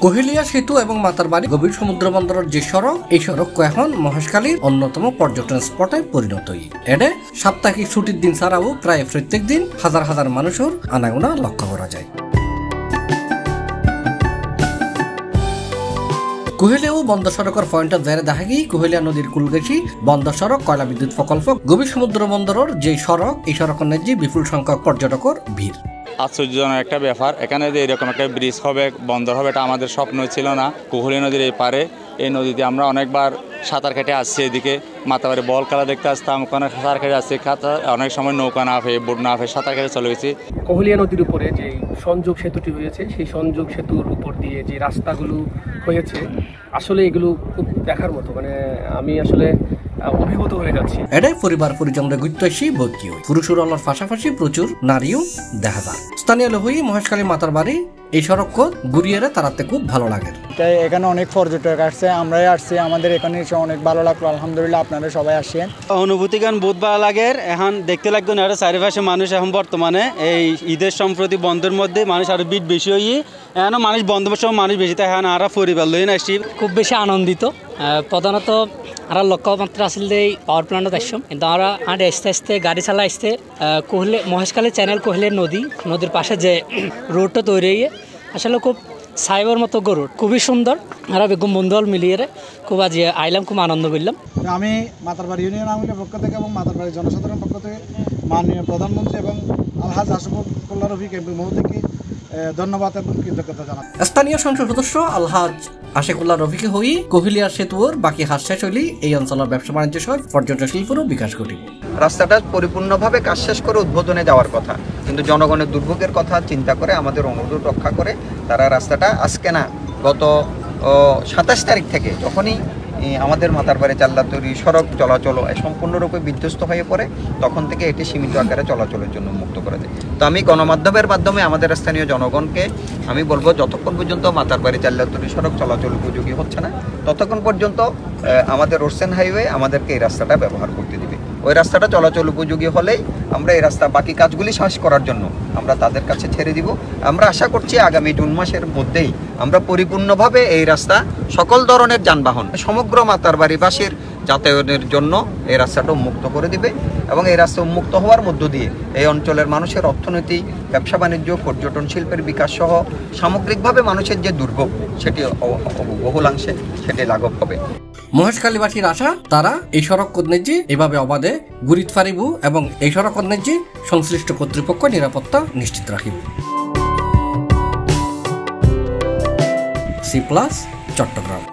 কোহেলিয়া সেতু এবং মাতারবাড়ি গভীর সমুদ্র বন্দরের যে সড়ক, এই সড়ক এখন মহেশখালীর অন্যতম পর্যটন স্পটে পরিণত। এডে সাপ্তাহিক ছুটির দিন ছাড়াও প্রায় প্রত্যেক দিন হাজার হাজার মানুষের আনাগোনা লক্ষ্য করা যায়। কোহেলিয়া বন্দর সড়কের পয়েন্টত যারা দেখা গিয়ে কোহেলিয়া নদীর কুলগেছি বন্দর সড়ক, কয়লা বিদ্যুৎ প্রকল্প, গভীর সমুদ্র বন্দরের যে সড়ক, এই সড়কের ন্যায্য বিপুল সংখ্যক পর্যটকের ভিড়। আশ্চর্যজনক একটা ব্যাপার, এখানে যে এরকম একটা ব্রিজ হবে, বন্দর হবে, এটা আমাদের স্বপ্ন ছিল না। কোহেলিয়া নদীর এই পারে, এই নদীতে আমরা অনেকবার সাঁতার কেটে আসছি। এদিকে মাতাবাড়ি বল খেলা দেখতে আসতাম, ওখানে সাঁতার কেটে আসছি। অনেক সময় নৌকা না হয়ে, বোট না হয়ে সাঁতার কেটে চলে গেছি। কোহেলিয়া নদীর উপরে যে সংযোগ সেতুটি হয়েছে, সেই সংযোগ সেতুর উপর দিয়ে যে রাস্তাগুলো হয়েছে, আসলে এগুলো খুব দেখার মতো। মানে আমি আসলে অভিভূত হয়ে যাচ্ছি। এটাই পরিবার পরিজনরা ঘুরতে আসি ভর্তি হই। পুরুষের আলোর পাশাপাশি প্রচুর নারীও দেখা যায়। স্থানীয় লোক মহেশখালী মাতারবাড়ি এই সড়ক ঘুরিয়ে তারাতে খুব ভালো লাগে। এখানে অনেক পর্যটক আসছে, আমরাই আসছি, আমাদের এখানে এসে অনেক ভালো লাগলো। আলহামদুলিল্লাহ, আপনারা সবাই আসছেন। অনুভূতি গান বহুত ভালো লাগে। এখন দেখতে লাগতো না, চারিপাশে মানুষ এখন বর্তমানে এই ঈদের সম্প্রতি বন্ধের মধ্যে মানুষ আরো বিট বেশি হয়ে, এখনও মানুষ বন্ধের সময় মানুষ বেশি, তাই এখন আর পরিবার লইন আসছি। খুব বেশি আনন্দিত। প্রধানত আর লক্ষ্যমাত্রা আসলে পাওয়ার প্ল্যান্টত আসলাম, কিন্তু আমরা আস্তে আস্তে গাড়ি চালা আসতে মহেশখালী চ্যানেল কোহেলিয়া নদীর পাশে যে রোডটা তৈরি হয়ে আসলে খুব সাইবার মতো রোড, খুবই সুন্দর। আর বেগম বন্ধুল মিলিয়ে খুব আজ আইলাম, খুব আনন্দ করলাম। আমি মাতারবাড়ি ইউনিয়ন আওয়ামী পক্ষ থেকে এবং মাতারবাড়ি জনসাধারণের পক্ষ থেকে মাননীয় প্রধানমন্ত্রী এবং আলহাজ আশরাফুল্লাহ রফিক এমপি মহোদয়কে ধন্যবাদ এবং কৃতজ্ঞতা জানাই। স্থানীয় সংসদ সদস্য আলহাজ আশিকুল্লাহ রফিকে হই কোহেলিয়া সেতুর বাকি হাস শেষ হইলে এই অঞ্চলের ব্যবসা বাণিজ্য সহ পর্যটন শিল্পেরও বিকাশ ঘটিব। রাস্তাটা পরিপূর্ণভাবে কাজ শেষ করে উদ্বোধনে যাওয়ার কথা, কিন্তু জনগণের দুর্ভোগের কথা চিন্তা করে, আমাদের অনুরোধ রক্ষা করে তারা রাস্তাটা আজকে না, গত 27 তারিখ থেকে যখনই আমাদের মাতারবাড়ি চাল্লাতরি সড়ক চলাচল সম্পূর্ণরূপে বিধ্বস্ত হয়ে পড়ে, তখন থেকে এটি সীমিত আকারে চলাচলের জন্য মুক্ত করে দেয়। তো আমি গণমাধ্যমের মাধ্যমে আমাদের স্থানীয় জনগণকে আমি বলবো, যতক্ষণ পর্যন্ত মাতারবাড়ি চাল্লাতরি সড়ক চলাচল উপযোগী হচ্ছে না, ততক্ষণ পর্যন্ত আমাদের ওরসেন হাইওয়ে আমাদেরকে এই রাস্তাটা ব্যবহার করতে দিবে। ওই রাস্তাটা চলাচল উপযোগী হলেই আমরা এই রাস্তা বাকি কাজগুলি শেষ করার জন্য আমরা তাদের কাছে ছেড়ে দিব। আমরা আশা করছি আগামী জুন মাসের মধ্যেই আমরা পরিপূর্ণভাবে এই রাস্তা সকল ধরনের যানবাহন সমগ্র মাতারবাড়িবাসীর যাতায়াতের জন্য এই রাস্তাটা উন্মুক্ত করে দিবে, এবং এই রাস্তা উন্মুক্ত হওয়ার মধ্য দিয়ে এই অঞ্চলের মানুষের অর্থনীতি, ব্যবসা বাণিজ্য, পর্যটন শিল্পের বিকাশ সহ সামগ্রিকভাবে মানুষের যে দুর্ভোগ, সেটি বহুলাংশে সেটি লাঘব হবে। মহেশখালীবাসীর আশা, তারা এই সড়ক কর্নেজি এভাবে অবাধে ঘুরিতে পারিব এবং এই সড়ক কর্নেজি সংশ্লিষ্ট কর্তৃপক্ষ নিরাপত্তা নিশ্চিত রাখিব। C+ চট্টগ্রাম।